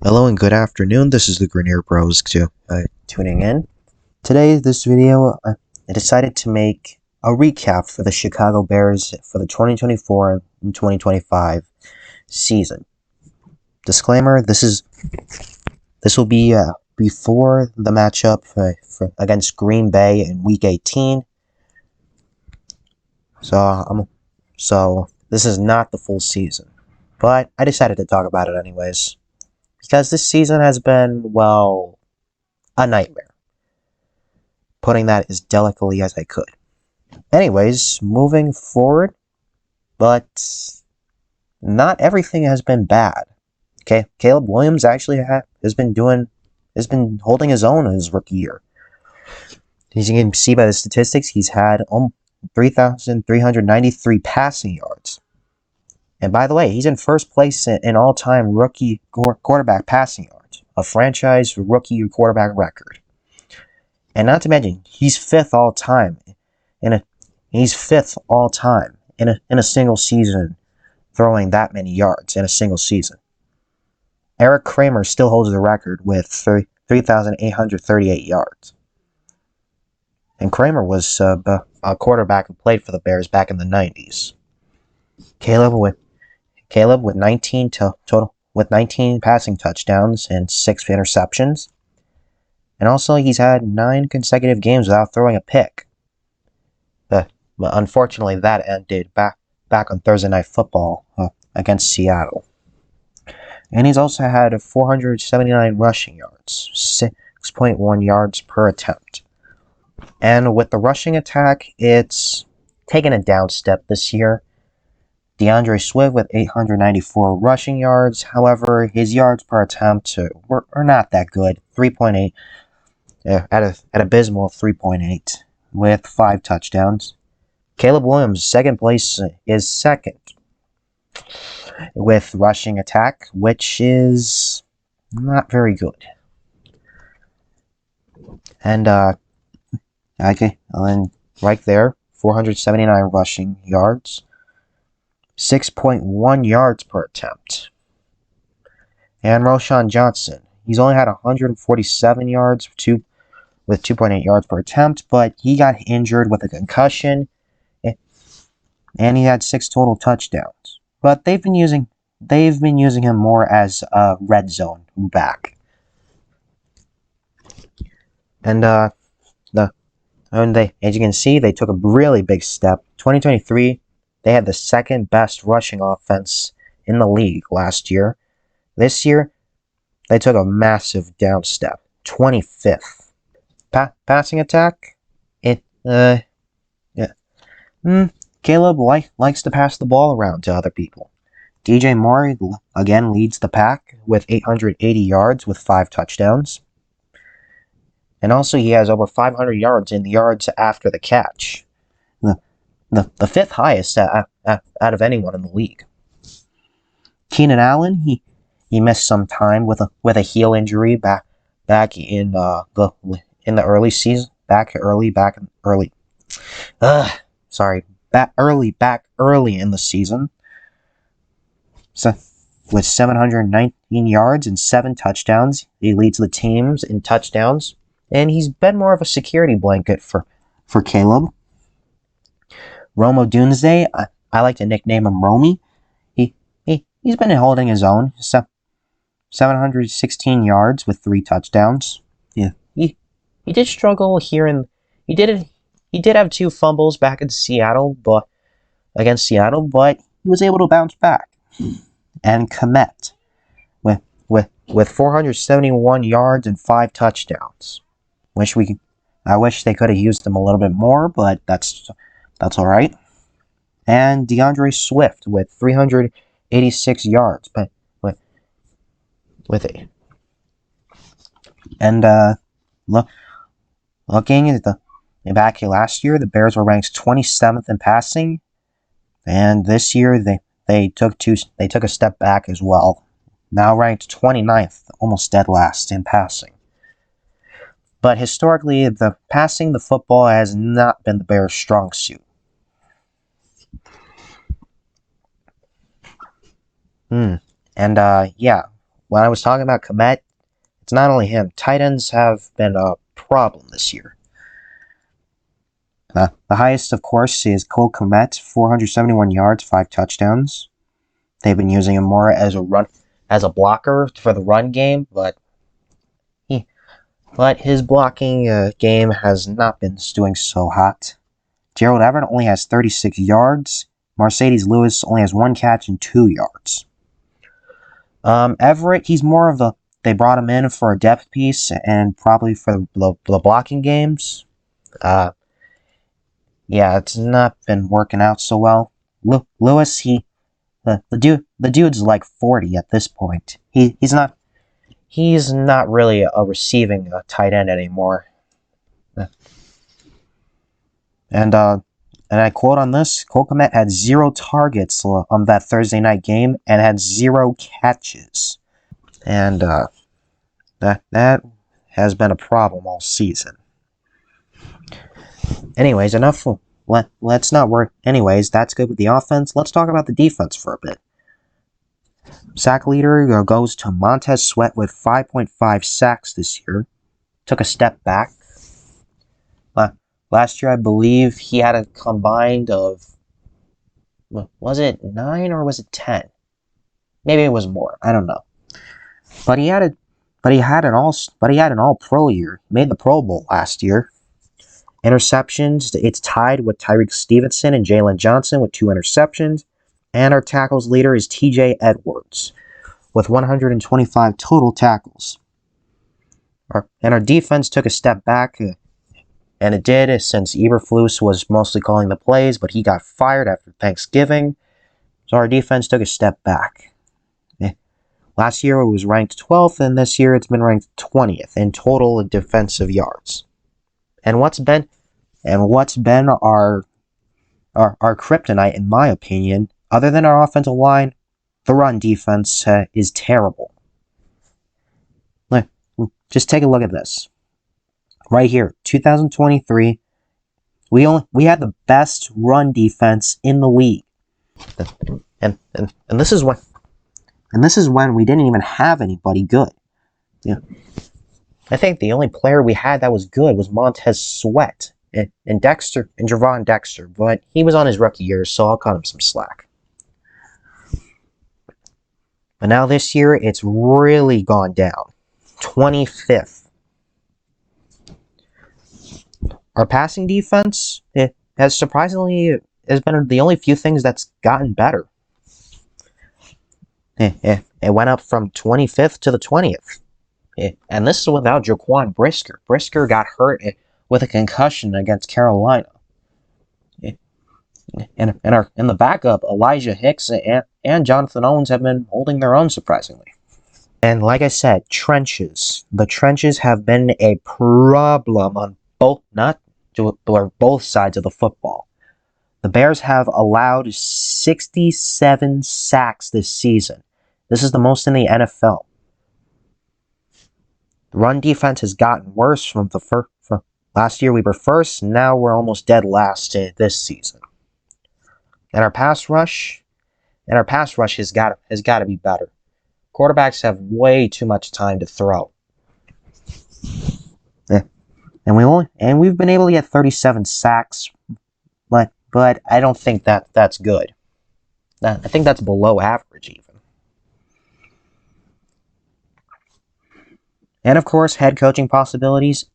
Hello and good afternoon. This is the Grenier Bros tuning in. Today, this video, I decided to make a recap for the Chicago Bears for the 2024 and 2025 season. Disclaimer: this will be before the matchup against Green Bay in Week 18. So this is not the full season, but I decided to talk about it anyways. Because this season has been, well, a nightmare. Putting that as delicately as I could. Anyways, moving forward, but not everything has been bad. Okay, Caleb Williams actually has been holding his own in his rookie year. As you can see by the statistics, he's had 3,393 passing yards. And by the way, he's in first place in all-time rookie quarterback passing yards, a franchise rookie quarterback record. And not to mention, he's fifth all time in a single season, throwing that many yards in a single season. Eric Kramer still holds the record with 3,838 yards. And Kramer was a quarterback who played for the Bears back in the 90s. Caleb with 19 passing touchdowns and 6 interceptions. And also, he's had 9 consecutive games without throwing a pick. But unfortunately, that ended back on Thursday Night Football against Seattle. And he's also had 479 rushing yards, 6.1 yards per attempt. And with the rushing attack, it's taken a down step this year. DeAndre Swift with 894 rushing yards. However, his yards per attempt are not that good. 3.8. At abysmal 3.8 with 5 touchdowns. Caleb Williams, second place, is second with rushing attack, which is not very good. And and right there, 479 rushing yards, 6.1 yards per attempt. And Roschon Johnson, he's only had 147 yards with 2.8 yards per attempt, but he got injured with a concussion, and he had 6 total touchdowns. But they've been using him more as a red zone back. And as you can see, they took a really big step. 2023, they had the second best rushing offense in the league last year. This year, they took a massive down step, 25th. Passing attack, Caleb likes to pass the ball around to other people. DJ Moore again leads the pack with 880 yards with 5 touchdowns. And also he has over 500 yards in the yards after the catch. The fifth highest out of anyone in the league. Keenan Allen, he missed some time with a heel injury back in the early season, back early in the season. So, with 719 yards and 7 touchdowns, he leads the teams in touchdowns, and he's been more of a security blanket for Caleb. Rome Odunze, I like to nickname him Romy. He's been holding his own. 716 yards with 3 touchdowns. Yeah, he did struggle here, and he did have 2 fumbles back in Seattle, against Seattle, but he was able to bounce back. And Komet with 471 yards and 5 touchdowns. I wish they could have used him a little bit more, but that's all right. And DeAndre Swift with 386 yards, but with it. And looking at back last year, the Bears were ranked 27th in passing, and this year they took a step back as well. Now ranked 29th, almost dead last in passing. But historically, passing the football has not been the Bears' strong suit. And yeah, when I was talking about Komet, it's not only him. Tight ends have been a problem this year. The highest, of course, is Cole Kmet, 471 yards, 5 touchdowns. They've been using him more as a blocker for the run game, but his blocking game has not been doing so hot. Gerald Everett only has 36 yards. Mercedes Lewis only has 1 catch and 2 yards. Everett, he's more of they brought him in for a depth piece and probably for the blocking games. Yeah, it's not been working out so well. Lewis, the dude's like 40 at this point. He's not really a receiving tight end anymore. And I quote on this: Cole Kmet had 0 targets on that Thursday night game and had 0 catches, and that has been a problem all season. Anyways, enough. Let's not worry. Anyways, that's good with the offense. Let's talk about the defense for a bit. Sack leader goes to Montez Sweat with 5.5 sacks this year. Took a step back. Last year, I believe he had a combined of, was it 9 or was it 10? Maybe it was more. I don't know. But he had an all-pro year. He made the Pro Bowl last year. Interceptions, it's tied with Tyreek Stevenson and Jalen Johnson with 2 interceptions. And our tackles leader is TJ Edwards with 125 total tackles. And our defense took a step back, and it did since Eberflus was mostly calling the plays, but he got fired after Thanksgiving. So our defense took a step back. Last year it was ranked 12th, and this year it's been ranked 20th in total defensive yards. And what's been our kryptonite, in my opinion, other than our offensive line, the run defense is terrible. Just take a look at this. Right here, 2023, we had the best run defense in the league. And this is when we didn't even have anybody good. Yeah. I think the only player we had that was good was Montez Sweat and Javon Dexter, but he was on his rookie year, so I'll cut him some slack. But now this year, it's really gone down. 25th. Our passing defense has surprisingly been the only few things that's gotten better. It went up from 25th to the 20th. And this is without Jaquan Brisker. Brisker got hurt with a concussion against Carolina. And the backup, Elijah Hicks and Jonathan Owens have been holding their own, surprisingly. And like I said, trenches. The trenches have been a problem on both sides of the football. The Bears have allowed 67 sacks this season. This is the most in the NFL. The run defense has gotten worse from last year. We were first, now we're almost dead last this season. And our pass rush has got to be better. Quarterbacks have way too much time to throw. And we've been able to get 37 sacks, but I don't think that's good. I think that's below average even. And of course, head coaching possibilities.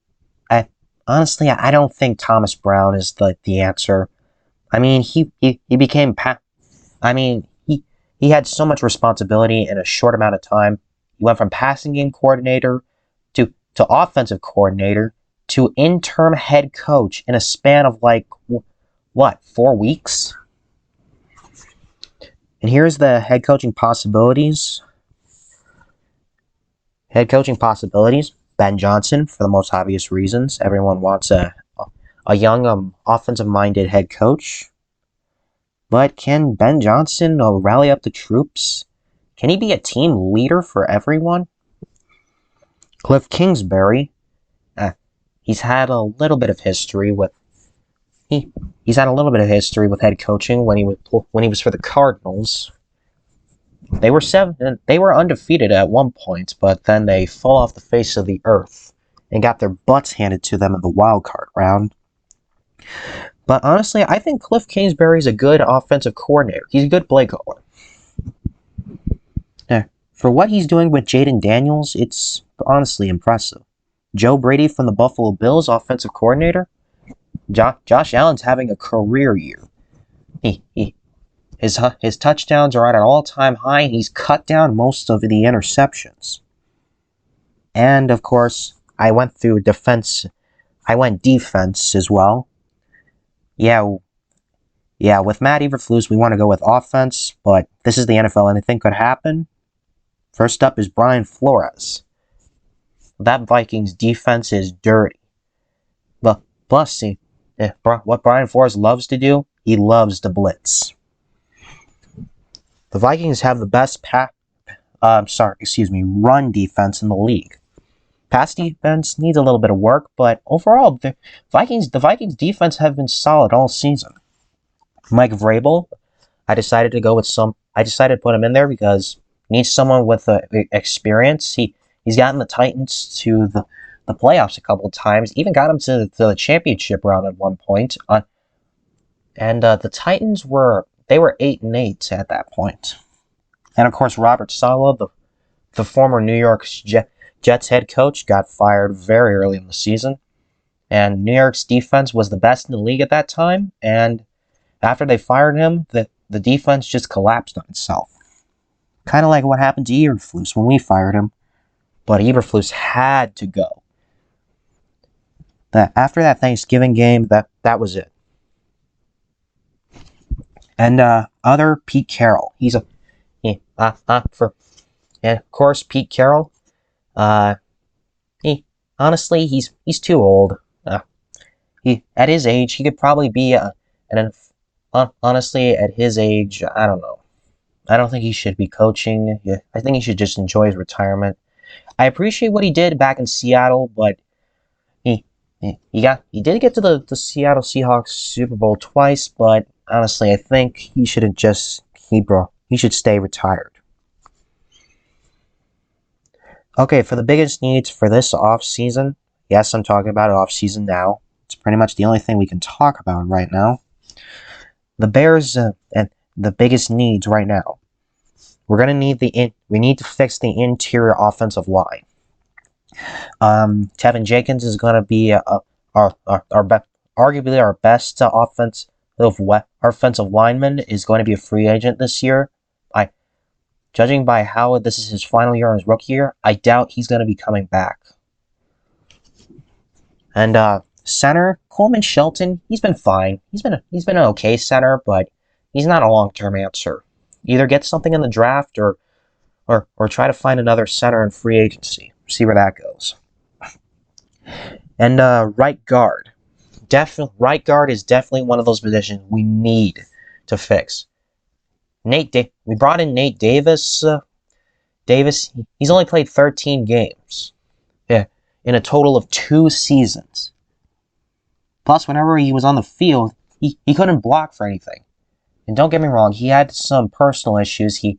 Honestly, I don't think Thomas Brown is the answer. I mean, he had so much responsibility in a short amount of time. He went from passing game coordinator to offensive coordinator to interim head coach in a span of 4 weeks? And here's the head coaching possibilities. Ben Johnson, for the most obvious reasons. Everyone wants a young, offensive-minded head coach. But can Ben Johnson rally up the troops? Can he be a team leader for everyone? Cliff Kingsbury, he's had a little bit of history with head coaching when he was for the Cardinals. They were they were undefeated at one point, but then they fall off the face of the earth and got their butts handed to them in the wild card round. But honestly, I think Cliff Kingsbury's a good offensive coordinator. He's a good play caller. Now, for what he's doing with Jaden Daniels, it's honestly impressive. Joe Brady from the Buffalo Bills, offensive coordinator. Josh Allen's having a career year. His touchdowns are at an all-time high, and he's cut down most of the interceptions. And, of course, I went through defense. I went defense as well. Yeah, with Matt Eberflus, we want to go with offense, but this is the NFL. Anything could happen. First up is Brian Flores. That Vikings defense is dirty. But plus, see, what Brian Flores loves to do, he loves to blitz. The Vikings have the best run defense in the league. Pass defense needs a little bit of work, but overall, the Vikings defense have been solid all season. Mike Vrabel, I decided to put him in there because he needs someone with experience. He's gotten the Titans to the playoffs a couple of times, even got them to the championship round at one point. And the Titans were 8-8 at that point. And of course, Robert Saleh, the former New York Jets head coach, got fired very early in the season. And New York's defense was the best in the league at that time. And after they fired him, the defense just collapsed on itself. Kind of like what happened to Eberflus when we fired him. But Eberflus had to go. After that Thanksgiving game, that was it. And other Pete Carroll. Of course, Pete Carroll. Honestly, he's too old. At his age, he could probably be honestly, at his age, I don't know. I don't think he should be coaching. I think he should just enjoy his retirement. I appreciate what he did back in Seattle, but he did get to the Seattle Seahawks Super Bowl twice, but honestly, I think he should stay retired. Okay, for the biggest needs for this offseason, yes, I'm talking about offseason now. It's pretty much the only thing we can talk about right now. The Bears and the biggest needs right now. We need to fix the interior offensive line. Tevin Jenkins is going to be arguably our best offensive lineman is going to be a free agent this year. Judging by how this is his final year on his rookie year, I doubt he's going to be coming back. And center Coleman Shelton, he's been fine. He's been an okay center, but he's not a long-term answer. Either get something in the draft or try to find another center in free agency. See where that goes. And right guard. Right guard is definitely one of those positions we need to fix. We brought in Nate Davis. He's only played 13 games. Yeah, in a total of 2 seasons. Plus, whenever he was on the field, he couldn't block for anything. And don't get me wrong, he had some personal issues. He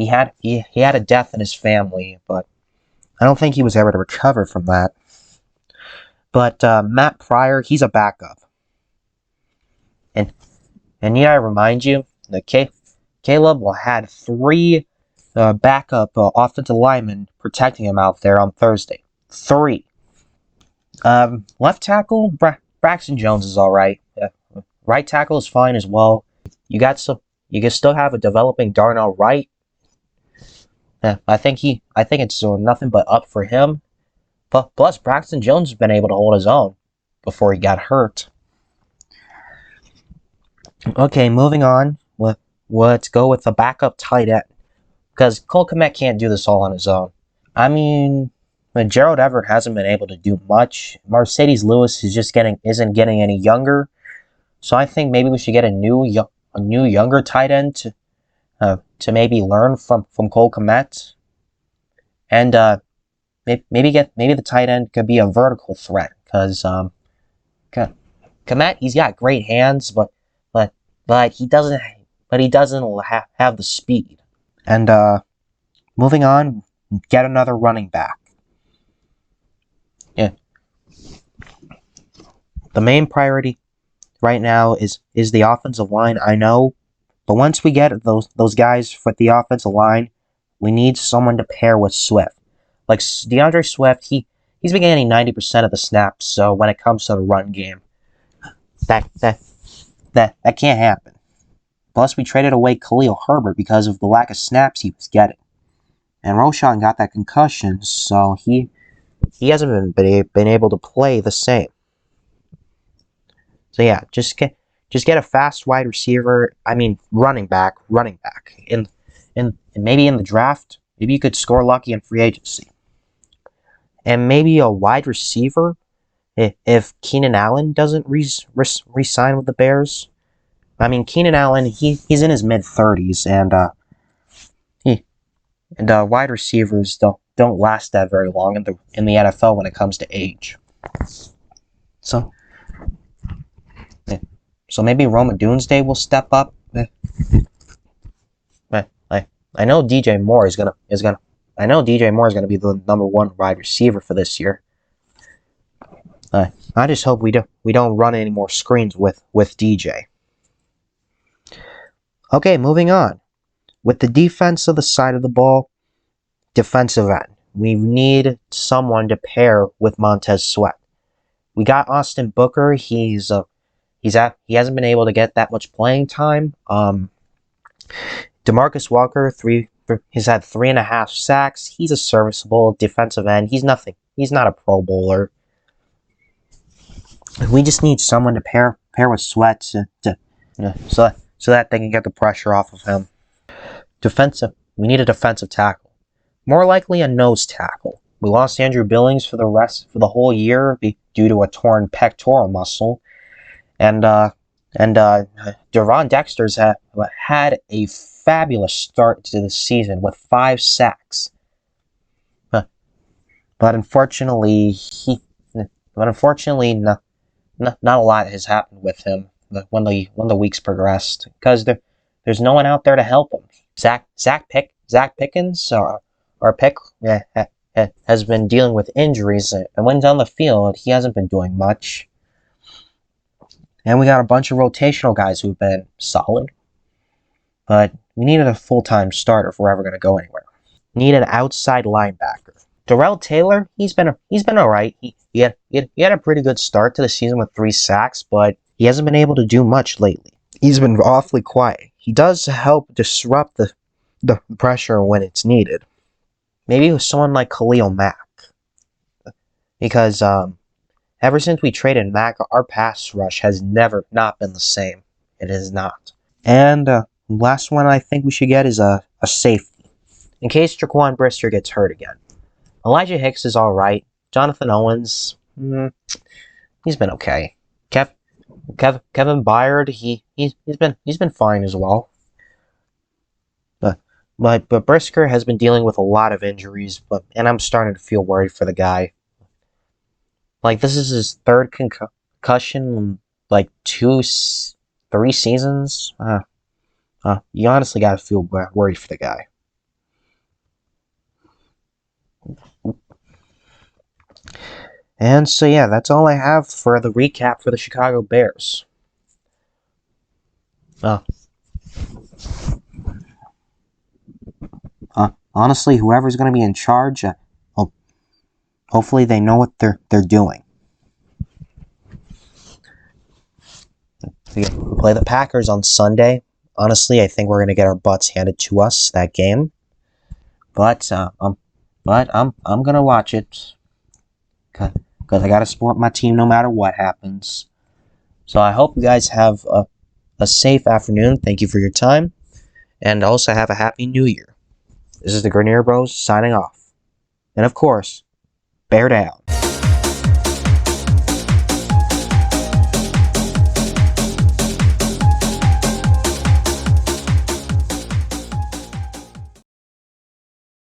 had a death in his family, but I don't think he was able to recover from that. But Matt Pryor, he's a backup. And need I remind you that Caleb had 3 backup offensive linemen protecting him out there on Thursday. 3. Left tackle, Braxton Jones is all right. Right tackle is fine as well. You can still have a developing Darnell Wright. I think it's nothing but up for him. Plus, Braxton Jones has been able to hold his own before he got hurt. Okay, moving on. Let's go with the backup tight end. Because Cole Kmet can't do this all on his own. I mean, Gerald Everett hasn't been able to do much. Mercedes Lewis isn't getting any younger. So I think maybe we should get a new younger tight end to maybe learn from Cole Kmet. And maybe the tight end could be a vertical threat. Because Kmet, he's got great hands, but he doesn't have the speed. And moving on, get another running back. Yeah. The main priority right now is the offensive line, I know. But once we get those guys for the offensive line, we need someone to pair with Swift. Like DeAndre Swift, he's been getting 90% of the snaps, so when it comes to the run game, that can't happen. Plus, we traded away Khalil Herbert because of the lack of snaps he was getting. And Roshan got that concussion, so he hasn't been able to play the same. So yeah, just get a fast wide receiver. I mean, running back. In maybe in the draft, maybe you could score lucky in free agency, and maybe a wide receiver if Keenan Allen doesn't re-sign with the Bears. I mean, Keenan Allen, he's in his mid-30s, and wide receivers don't last that very long in the NFL when it comes to age. So maybe Roma Doomsday will step up. I know DJ Moore is gonna be the #1 wide receiver for this year. I just hope we don't run any more screens with DJ. Okay, moving on. With the defensive side of the ball, defensive end, we need someone to pair with Montez Sweat. We got Austin Booker. He hasn't been able to get that much playing time. DeMarcus Walker, he's had 3.5 sacks. He's a serviceable defensive end. He's nothing. He's not a Pro Bowler. We just need someone to pair with Sweat so that they can get the pressure off of him. We need a defensive tackle. More likely a nose tackle. We lost Andrew Billings for the whole year due to a torn pectoral muscle. And Deron Dexter's had a fabulous start to the season with 5 sacks. But unfortunately, not a lot has happened with him when the weeks progressed, because there's no one out there to help him. Zach Pickens, our pick, has been dealing with injuries, and when he's on the field, he hasn't been doing much. And we got a bunch of rotational guys who've been solid, but we needed a full-time starter if we're ever going to go anywhere. We need an outside linebacker. Darrell Taylor, he's been all right. He had a pretty good start to the season with 3 sacks, but he hasn't been able to do much lately. He's been awfully quiet. He does help disrupt the pressure when it's needed. Maybe with someone like Khalil Mack, because ever since we traded Mack, our pass rush has not been the same. It is not. And last one I think we should get is a safety, in case Jaquan Brisker gets hurt again. Elijah Hicks is all right. Jonathan Owens, he's been okay. Kevin Byard, he's been fine as well. But Brisker has been dealing with a lot of injuries, and I'm starting to feel worried for the guy. Like, this is his 3rd concussion in like 3 seasons. You honestly gotta feel worried for the guy. And so yeah, that's all I have for the recap for the Chicago Bears. Honestly, whoever's going to be in charge, hopefully they know what they're doing. We play the Packers on Sunday. Honestly, I think we're going to get our butts handed to us that game. But I'm going to watch it, because I got to support my team no matter what happens. So I hope you guys have a safe afternoon. Thank you for your time. And also have a happy new year. This is the Grenier Bros signing off. And of course, bear down.